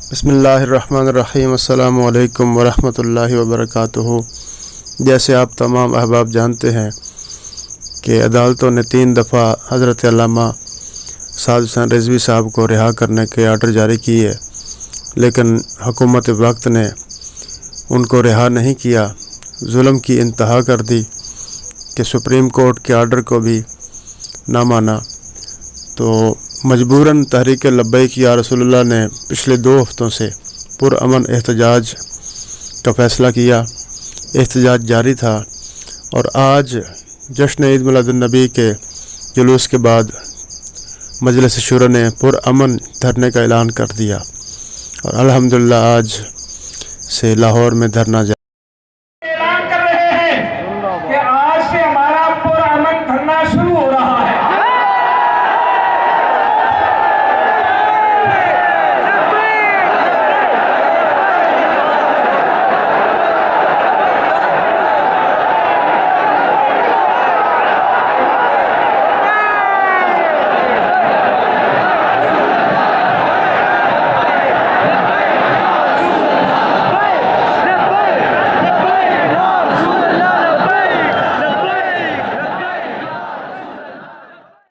बिस्मिल्लाहिर्रहमानिर्रहीम। अस्सलामु अलैकुम वरहमतुल्लाहि वबरकातुहू। जैसे आप तमाम अहबाब जानते हैं कि अदालतों ने 3 दफ़ा हज़रत अल्लामा साद हुसैन रिज़वी साहब को रिहा करने के आर्डर जारी किए, लेकिन हुकूमत वक्त ने उनको रिहा नहीं किया। जुल्म की इंतहा कर दी कि सुप्रीम कोर्ट के आर्डर को भी ना माना। तो मजबूरन तहरीक लब्बैक या रसूलुल्लाह ने पिछले 2 हफ्तों से पुरअमन एहतजाज का फ़ैसला किया। एहतजाज जारी था और आज जश्न ईद मिलादुन्नबी के जुलूस के बाद मजलिस शुरा ने पुरअमन धरने का ऐलान कर दिया और अल्हम्दुलिल्लाह आज से लाहौर में धरना